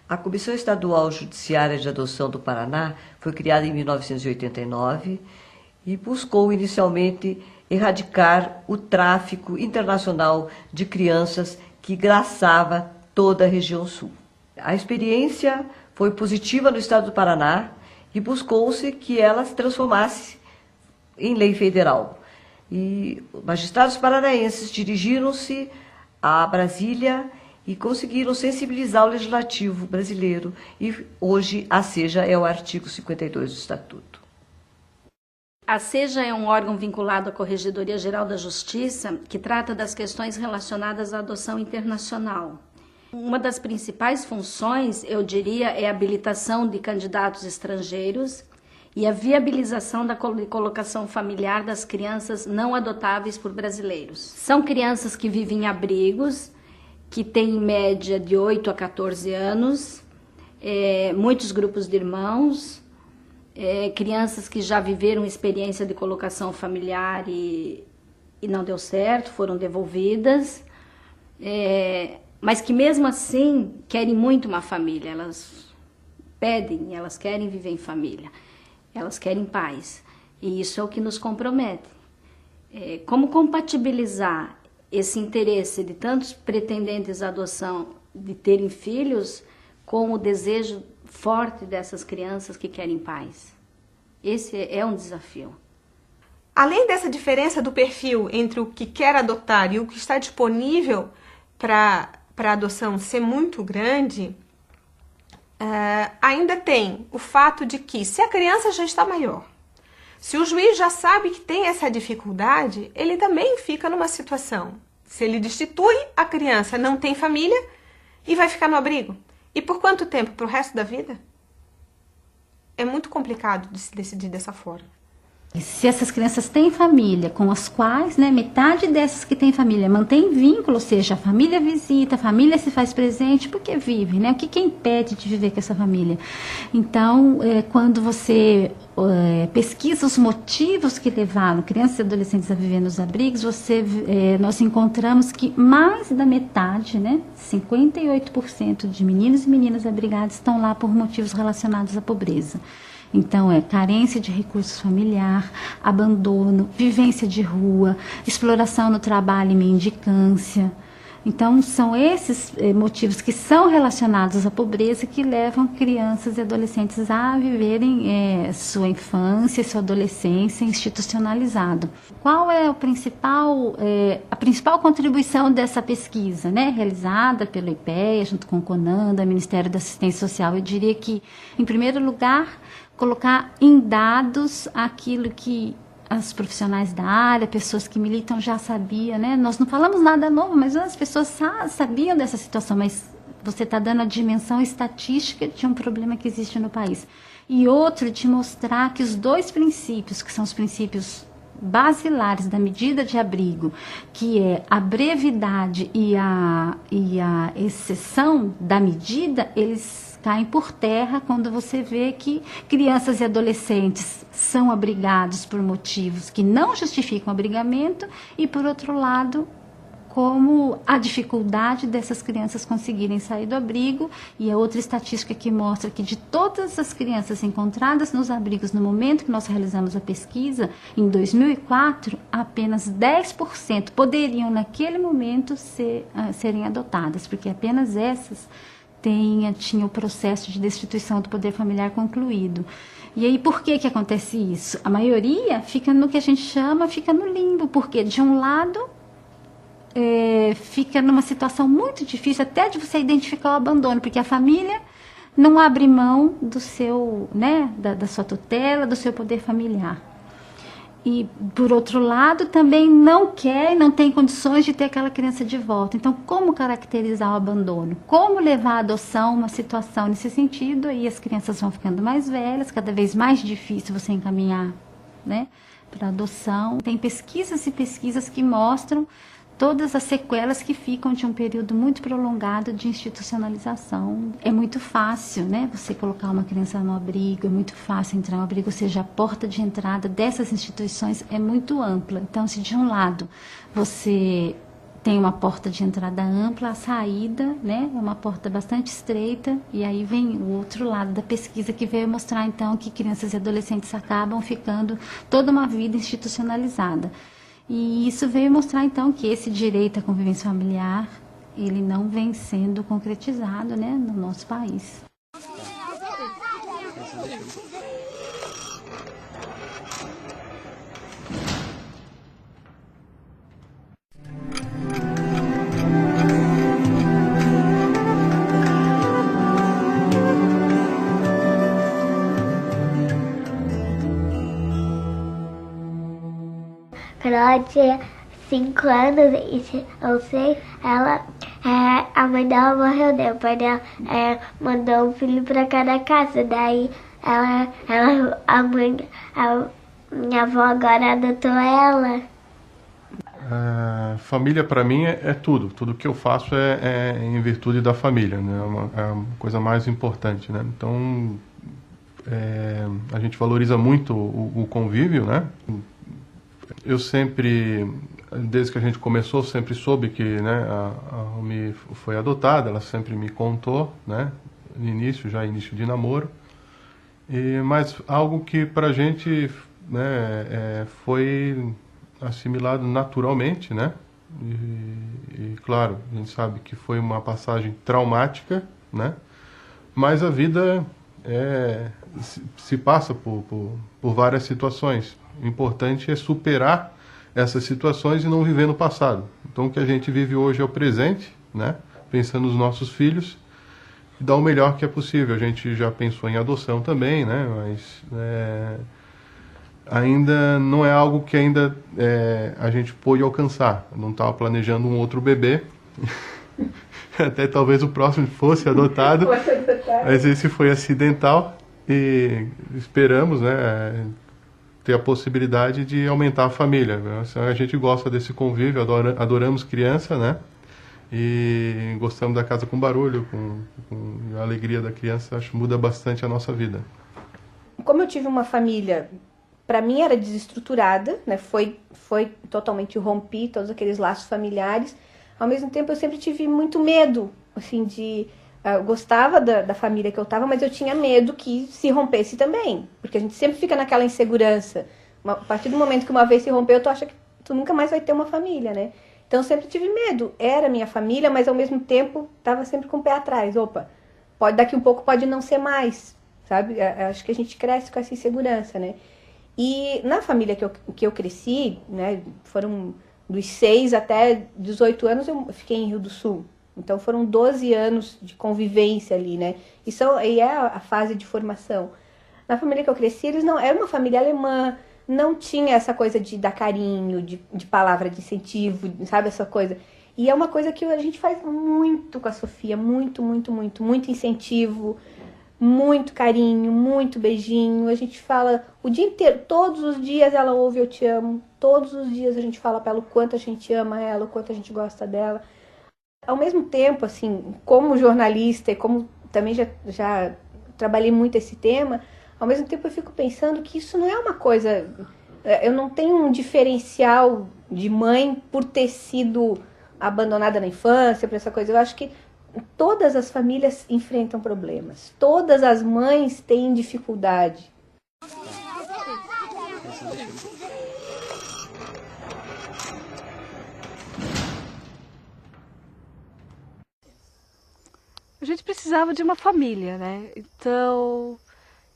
A Comissão Estadual Judiciária de Adoção do Paraná foi criada em 1989 e buscou inicialmente erradicar o tráfico internacional de crianças que graçava toda a região sul. A experiência foi positiva no estado do Paraná e buscou-se que ela se transformasse em lei federal. E magistrados paranaenses dirigiram-se a Brasília e conseguiram sensibilizar o legislativo brasileiro. E hoje a SEJA é o artigo 52 do Estatuto. A SEJA é um órgão vinculado à Corregedoria Geral da Justiça que trata das questões relacionadas à adoção internacional. Uma das principais funções, eu diria, é a habilitação de candidatos estrangeiros e a viabilização da colocação familiar das crianças não adotáveis por brasileiros. São crianças que vivem em abrigos, que têm em média de 8 a 14 anos, muitos grupos de irmãos, crianças que já viveram experiência de colocação familiar e não deu certo, foram devolvidas, mas que mesmo assim querem muito uma família, elas pedem, elas querem viver em família, elas querem paz, e isso é o que nos compromete. Como compatibilizar esse interesse de tantos pretendentes à adoção de terem filhos com o desejo forte dessas crianças que querem paz? Esse é um desafio. Além dessa diferença do perfil entre o que quer adotar e o que está disponível para adoção ser muito grande, ainda tem o fato de que, se a criança já está maior, se o juiz já sabe que tem essa dificuldade, ele também fica numa situação. Se ele destitui, a criança não tem família e vai ficar no abrigo. E por quanto tempo? Para o resto da vida? É muito complicado de se decidir dessa forma. Se essas crianças têm família, com as quais, metade dessas que têm família mantém vínculo, ou seja, a família visita, a família se faz presente, porque vive, O que impede de viver com essa família? Então, quando você pesquisa os motivos que levaram crianças e adolescentes a viver nos abrigos, nós encontramos que mais da metade, 58% de meninos e meninas abrigados estão lá por motivos relacionados à pobreza. Então, carência de recursos familiar, abandono, vivência de rua, exploração no trabalho e mendicância. Então, são esses motivos que são relacionados à pobreza que levam crianças e adolescentes a viverem sua infância e sua adolescência institucionalizado. Qual é a principal contribuição dessa pesquisa, realizada pelo IPEA, junto com o CONANDA, Ministério da Assistência Social? Eu diria que, em primeiro lugar, colocar em dados aquilo que as profissionais da área, pessoas que militam já sabiam, Nós não falamos nada novo, mas as pessoas sabiam dessa situação, mas você está dando a dimensão estatística de um problema que existe no país. E outro, de mostrar que os dois princípios, que são os princípios basilares da medida de abrigo, que é a brevidade e a exceção da medida, eles caem por terra quando você vê que crianças e adolescentes são abrigados por motivos que não justificam o abrigamento e, por outro lado, como a dificuldade dessas crianças conseguirem sair do abrigo. E a outra estatística que mostra que de todas as crianças encontradas nos abrigos no momento que nós realizamos a pesquisa, em 2004, apenas 10% poderiam naquele momento serem adotadas, porque apenas essas tinham o processo de destituição do poder familiar concluído. E aí, por que acontece isso? A maioria fica no que a gente chama, fica no limbo, porque de um lado fica numa situação muito difícil até de você identificar o abandono, porque a família não abre mão do seu, né, da sua tutela, do seu poder familiar. E, por outro lado, também não quer e não tem condições de ter aquela criança de volta. Então, como caracterizar o abandono? Como levar a adoção uma situação nesse sentido? Aí as crianças vão ficando mais velhas, cada vez mais difícil você encaminhar, né, para adoção. Tem pesquisas e pesquisas que mostram todas as sequelas que ficam de um período muito prolongado de institucionalização. É muito fácil, né, você colocar uma criança no abrigo, é muito fácil entrar no abrigo, ou seja, a porta de entrada dessas instituições é muito ampla. Então, se de um lado você tem uma porta de entrada ampla, a saída, né, é uma porta bastante estreita, e aí vem o outro lado da pesquisa que veio mostrar, então, que crianças e adolescentes acabam ficando toda uma vida institucionalizada. E isso veio mostrar, então, que esse direito à convivência familiar, ele não vem sendo concretizado, né, no nosso país. Quando ela tinha 5 anos, eu sei, a mãe dela morreu, né? O pai dela mandou um filho pra cada casa. Daí a minha avó agora adotou ela. Família para mim é tudo. Tudo que eu faço é em virtude da família, né? É a coisa mais importante, né? Então a gente valoriza muito o convívio, né? Eu sempre, desde que a gente começou, sempre soube que, né, a Romy foi adotada. Ela sempre me contou, né, início de namoro. Mas algo que pra gente, né, foi assimilado naturalmente, né? E claro, a gente sabe que foi uma passagem traumática, né? Mas a vida se passa por várias situações. O importante é superar essas situações e não viver no passado. Então, o que a gente vive hoje é o presente, né? Pensando nos nossos filhos, e dar o melhor que é possível. A gente já pensou em adoção também, né? Mas ainda não é algo que ainda a gente pôde alcançar. Eu não estava planejando um outro bebê. Até talvez o próximo fosse adotado. Mas esse foi acidental e esperamos, né, ter a possibilidade de aumentar a família. A gente gosta desse convívio, adoramos criança, né? E gostamos da casa com barulho, com a alegria da criança. Acho que muda bastante a nossa vida. Como eu tive uma família, para mim era desestruturada, né? Foi totalmente rompi todos aqueles laços familiares. Ao mesmo tempo eu sempre tive muito medo, assim, eu gostava da família que eu estava, mas eu tinha medo que se rompesse também, porque a gente sempre fica naquela insegurança. A partir do momento que uma vez se rompeu, tu acha que tu nunca mais vai ter uma família, né? Então eu sempre tive medo. Era minha família, mas ao mesmo tempo estava sempre com o pé atrás. Opa, daqui um pouco pode não ser mais, sabe? Acho que a gente cresce com essa insegurança, né? E na família que eu cresci, né, foram dos 6 até 18 anos eu fiquei em Rio do Sul. Então foram 12 anos de convivência ali, né? E é a fase de formação. Na família que eu cresci, eles não era uma família alemã, não tinha essa coisa de dar carinho, de palavra de incentivo, sabe, essa coisa. E é uma coisa que a gente faz muito com a Sofia, muito, muito, muito, muito incentivo, muito carinho, muito beijinho. A gente fala o dia inteiro, todos os dias ela ouve eu te amo, todos os dias a gente fala pra ela o quanto a gente ama ela, o quanto a gente gosta dela. Ao mesmo tempo, assim, como jornalista e como também já trabalhei muito esse tema, ao mesmo tempo eu fico pensando que isso não é uma coisa... Eu não tenho um diferencial de mãe por ter sido abandonada na infância, por essa coisa. Eu acho que todas as famílias enfrentam problemas. Todas as mães têm dificuldade. A gente precisava de uma família, né? Então,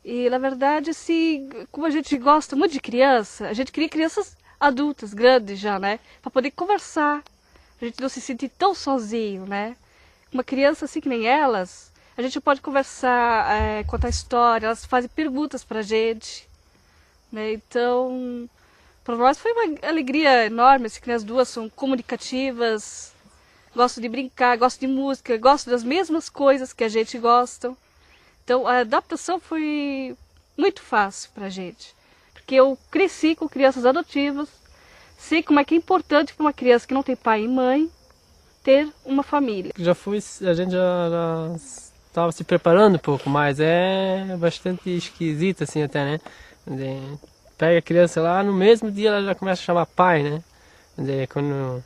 e na verdade, assim, como a gente gosta muito de criança, a gente queria crianças adultas, grandes já, né? Para poder conversar, a gente não se sentir tão sozinho, né? Uma criança assim que nem elas, a gente pode conversar, contar história, elas fazem perguntas pra gente, né? Então, para nós foi uma alegria enorme, assim, que as duas são comunicativas, gostam de brincar, gostam de música, gostam das mesmas coisas que a gente gosta. Então a adaptação foi muito fácil pra gente, porque eu cresci com crianças adotivas, sei como é que é importante para uma criança que não tem pai e mãe ter uma família. A gente já estava se preparando um pouco, mas é bastante esquisito assim até, né? Pega a criança lá, no mesmo dia ela já começa a chamar pai, né? Quando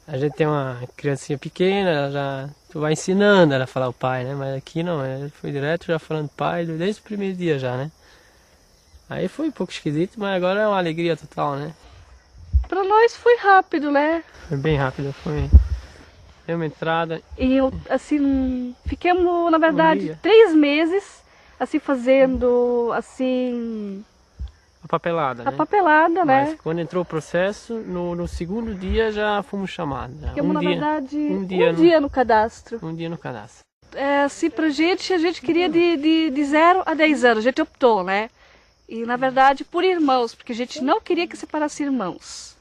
a gente tem uma criancinha pequena, tu vai ensinando ela a falar o pai, né? Mas aqui não, ele foi direto já falando pai desde o primeiro dia já, né? Aí foi um pouco esquisito, mas agora é uma alegria total, né? Para nós foi rápido, né? Foi bem rápido, deu uma entrada. E eu, assim, ficamos, na verdade, 3 meses, assim, fazendo, assim... A papelada, A papelada, né? Mas quando entrou o processo, no segundo dia já fomos chamados. Ficamos, na verdade, um dia no cadastro. Um dia no cadastro. Assim, pra gente, a gente queria de 0 a 10 anos, a gente optou, né? E, na verdade, por irmãos, porque a gente não queria que separasse irmãos.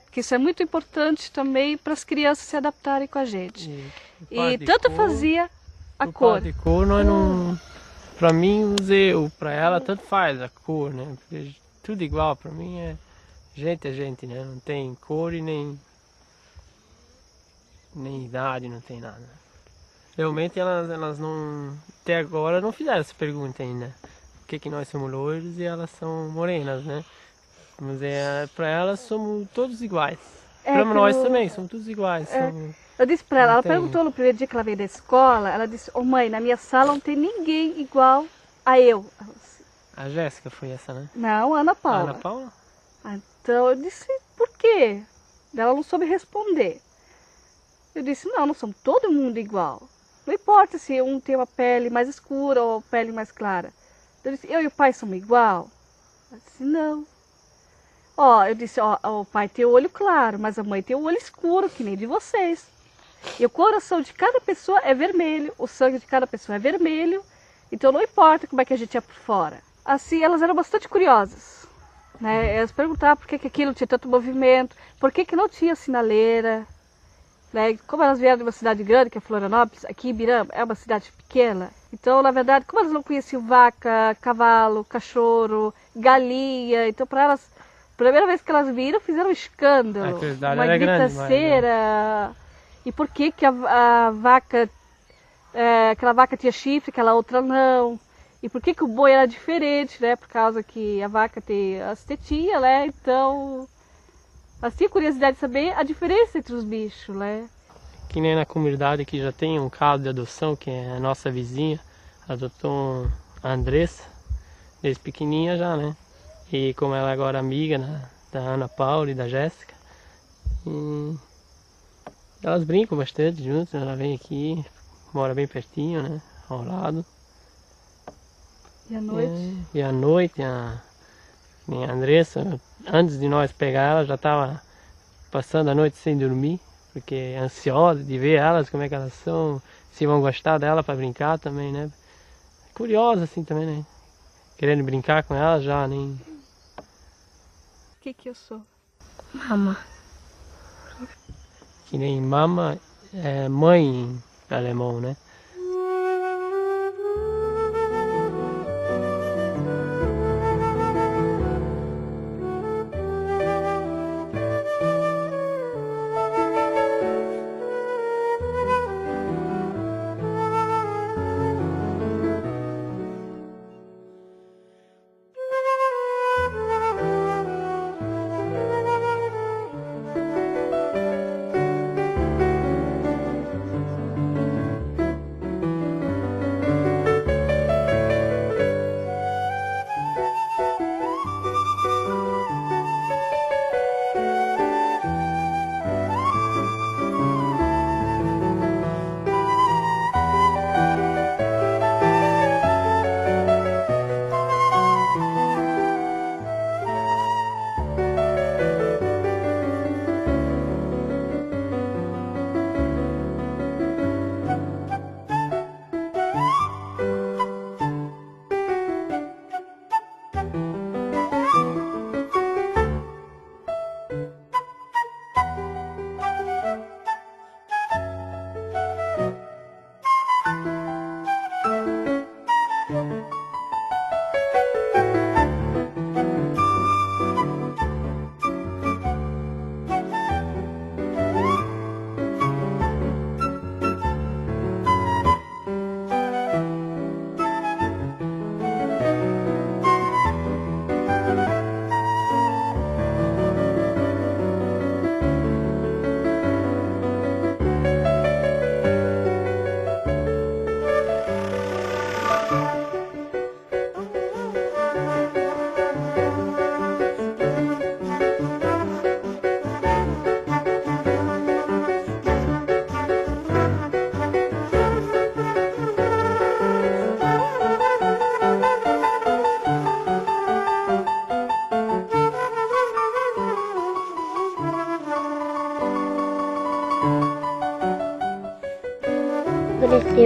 Porque isso é muito importante também para as crianças se adaptarem com a gente. E tanto fazia a cor. De cor, nós não... Pra mim, pra ela, tanto faz a cor, né? Porque tudo igual, pra mim é gente, né? Não tem cor e nem idade, não tem nada. Realmente elas não, até agora não fizeram essa pergunta ainda. Por que nós somos loiros e elas são morenas, né? Mas pra elas somos todos iguais. Pra nós também, somos todos iguais. Eu disse pra ela perguntou no primeiro dia que ela veio da escola, ela disse, mãe, na minha sala não tem ninguém igual a eu. A Jéssica foi essa, né? Não, a Ana Paula. Ana Paula? Então eu disse, por quê? Ela não soube responder. Eu disse, não somos todo mundo igual. Não importa se um tem uma pele mais escura ou pele mais clara. Eu disse, eu e o pai somos igual? Ela disse, não. Eu disse, o pai tem o olho claro, mas a mãe tem o olho escuro, que nem de vocês. E o coração de cada pessoa é vermelho, o sangue de cada pessoa é vermelho, então não importa como é que a gente é por fora. Assim, elas eram bastante curiosas, né? Elas perguntavam por que aquilo tinha tanto movimento, por que não tinha sinaleira, né? Como elas vieram de uma cidade grande, que é Florianópolis, aqui em Ibirama é uma cidade pequena, então, na verdade, como elas não conheciam vaca, cavalo, cachorro, galinha, então para elas, a primeira vez que elas viram, fizeram um escândalo, uma gritaceira. E por que a vaca, aquela vaca tinha chifre, aquela outra não? E por que o boi era diferente, né? Por causa que a vaca tem as tetinhas, né? Então, assim, curiosidade de saber a diferença entre os bichos, né? Que nem na comunidade que já tem um caso de adoção, que é a nossa vizinha, adotou a Andressa, desde pequenininha já, né? E como ela é agora amiga da Ana Paula e da Jéssica, elas brincam bastante juntas, ela vem aqui, mora bem pertinho, né? Ao lado. E à noite? E à noite, a Andressa, antes de nós pegar ela, já estava passando a noite sem dormir, porque é ansiosa de ver elas, como é que elas são, se vão gostar dela para brincar também, né? Curiosa assim também, né? Querendo brincar com ela já, nem... O que eu sou? Mama. Que nem mama é mãe em alemão, né?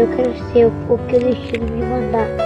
cresceu, o que o destino me mandar.